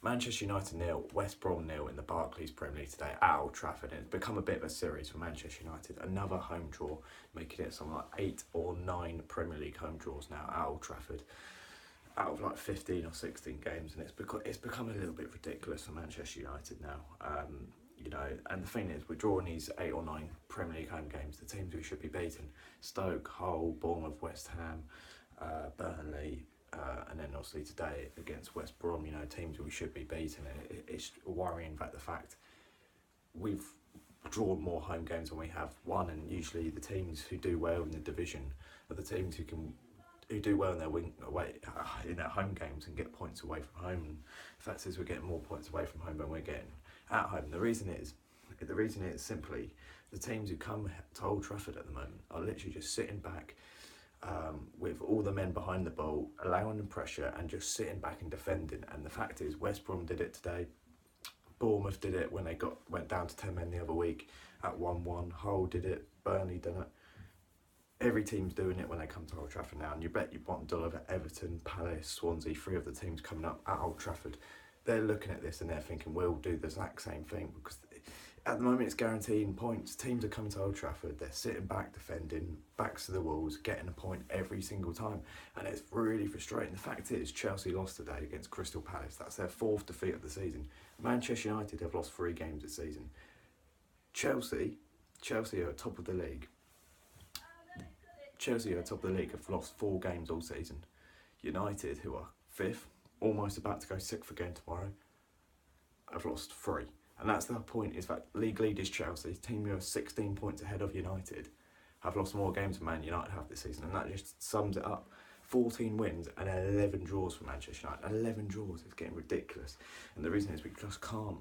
Manchester United 0, West Brom 0 in the Barclays Premier League today at Old Trafford. And it's become a bit of a series for Manchester United. Another home draw, making it something like 8 or 9 Premier League home draws now at Old Trafford, out of like 15 or 16 games, and it's become a little bit ridiculous for Manchester United now. And the thing is, we're drawing these 8 or 9 Premier League home games, the teams we should be beating: Stoke, Hull, Bournemouth, West Ham, Burnley, and then obviously today against West Brom, teams we should be beating. It's worrying that the fact we've drawn more home games than we have won, and usually the teams who do well in the division are the teams who do well in their their home games and get points away from home. And the fact is, we're getting more points away from home than we're getting at home. The reason is simply the teams who come to Old Trafford at the moment are literally just sitting back with all the men behind the ball, allowing them pressure and just sitting back and defending. And the fact is, West Brom did it today. Bournemouth did it when they went down to 10 men the other week at 1-1. Hull did it. Burnley done it. Every team's doing it when they come to Old Trafford now, and you bet your bottom dollar that Everton, Palace, Swansea, 3 of the teams coming up at Old Trafford, they're looking at this and they're thinking we'll do the exact same thing, because at the moment it's guaranteeing points. Teams are coming to Old Trafford, they're sitting back defending, backs to the walls, getting a point every single time, and it's really frustrating. The fact is, Chelsea lost today against Crystal Palace. That's their 4th defeat of the season. Manchester United have lost 3 games this season. Chelsea are top of the league. Chelsea are top of the league, have lost 4 games all season. United, who are 5th, almost about to go 6th again tomorrow, have lost 3. And that's the point, is that league lead is Chelsea, team who are 16 points ahead of United, have lost more games than Man United have this season, and that just sums it up. 14 wins and 11 draws for Manchester United. 11 draws, it's getting ridiculous. And the reason is we just can't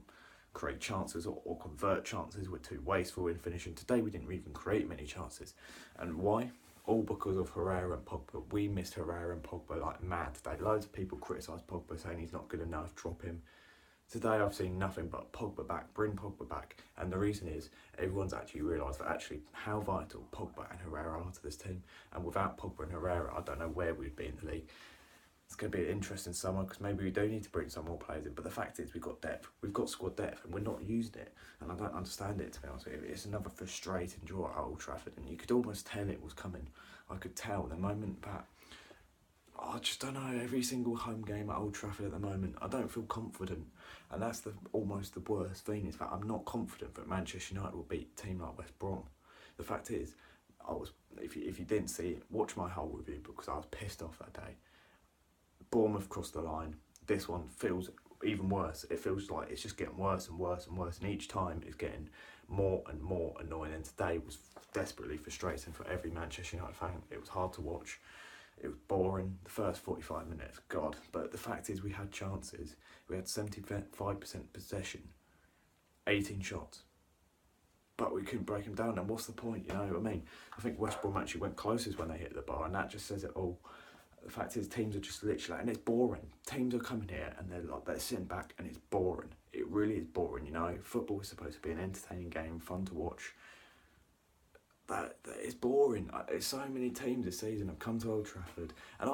create chances or convert chances. We're too wasteful in finishing. Today we didn't even create many chances. And why? All because of Herrera and Pogba. We missed Herrera and Pogba like mad today. Loads of people criticise Pogba, saying he's not good enough, drop him. Today I've seen nothing but Pogba back, bring Pogba back. And the reason is, everyone's actually realised that actually how vital Pogba and Herrera are to this team. And without Pogba and Herrera, I don't know where we'd be in the league. It's going to be an interesting summer, because maybe we do need to bring some more players in. But the fact is, we've got depth. We've got squad depth, and we're not using it. And I don't understand it, to be honest with you. It's another frustrating draw at Old Trafford, and you could almost tell it was coming. I could tell the moment that, I just don't know, every single home game at Old Trafford at the moment, I don't feel confident. And that's almost the worst thing, is that I'm not confident that Manchester United will beat a team like West Brom. The fact is, if you didn't see it, watch my whole review, because I was pissed off that day. Bournemouth crossed the line. This one feels even worse. It feels like it's just getting worse and worse and worse, and each time it's getting more and more annoying. And today was desperately frustrating for every Manchester United fan. It was hard to watch. It was boring, the first 45 minutes, God. But the fact is, we had chances. We had 75% possession, 18 shots. But we couldn't break them down, and what's the point, I think West Brom actually went closest when they hit the bar, and that just says it all. The fact is, teams are just literally, and it's boring. Teams are coming here and they're sitting back, and it's boring. It really is boring, Football is supposed to be an entertaining game, fun to watch. That is boring. There's so many teams this season have come to Old Trafford, and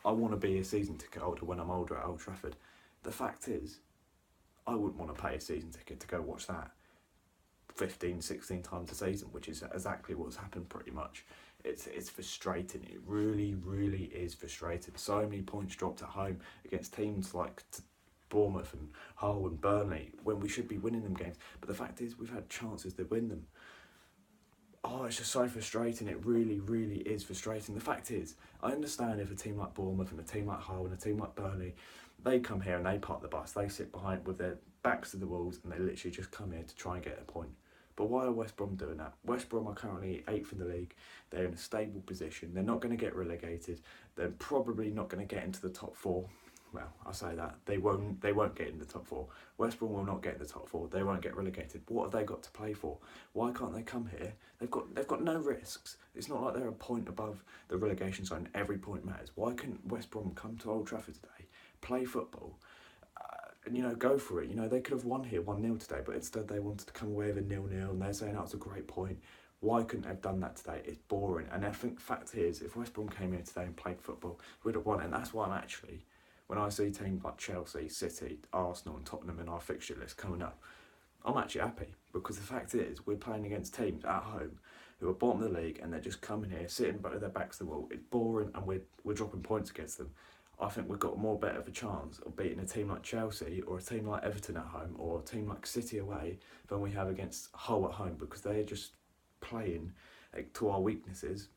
I want to be a season ticket holder when I'm older at Old Trafford. The fact is, I wouldn't want to pay a season ticket to go watch that 15, 16 times a season, which is exactly what's happened pretty much. It's frustrating. It really, really is frustrating. So many points dropped at home against teams like Bournemouth and Hull and Burnley, when we should be winning them games. But the fact is, we've had chances to win them. Oh, it's just so frustrating. It really, really is frustrating. The fact is, I understand if a team like Bournemouth and a team like Hull and a team like Burnley, they come here and they park the bus. They sit behind with their backs to the walls, and they literally just come here to try and get a point. But why are West Brom doing that? West Brom are currently 8th in the league. They're in a stable position. They're not going to get relegated. They're probably not going to get into the top 4. Well, I say that. They won't get in the top 4. West Brom will not get in the top 4. They won't get relegated. What have they got to play for? Why can't they come here? They've got no risks. It's not like they're a point above the relegation zone. Every point matters. Why couldn't West Brom come to Old Trafford today, play football, and go for it? They could have won here 1-0 today, but instead they wanted to come away with a 0-0, and they're saying that was a great point. Why couldn't they have done that today? It's boring. And I think the fact is, if West Brom came here today and played football, we'd have won. And that's why I'm actually, when I see teams like Chelsea, City, Arsenal and Tottenham in our fixture list coming up, I'm actually happy, because the fact is we're playing against teams at home who are bottom of the league and they're just coming here, sitting with their backs to the wall. It's boring and we're dropping points against them. I think we've got more better of a chance of beating a team like Chelsea or a team like Everton at home or a team like City away than we have against Hull at home, because they're just playing to our weaknesses,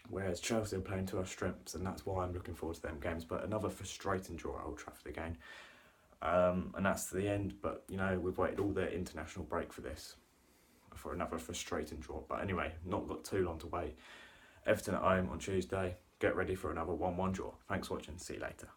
whereas Chelsea are playing to our strengths, and that's why I'm looking forward to them games. But another frustrating draw at Old Trafford again. And that's the end, but you know, we've waited all the international break for this, for another frustrating draw. But anyway, not got too long to wait. Everton at home on Tuesday. Get ready for another 1-1 draw. Thanks for watching. See you later.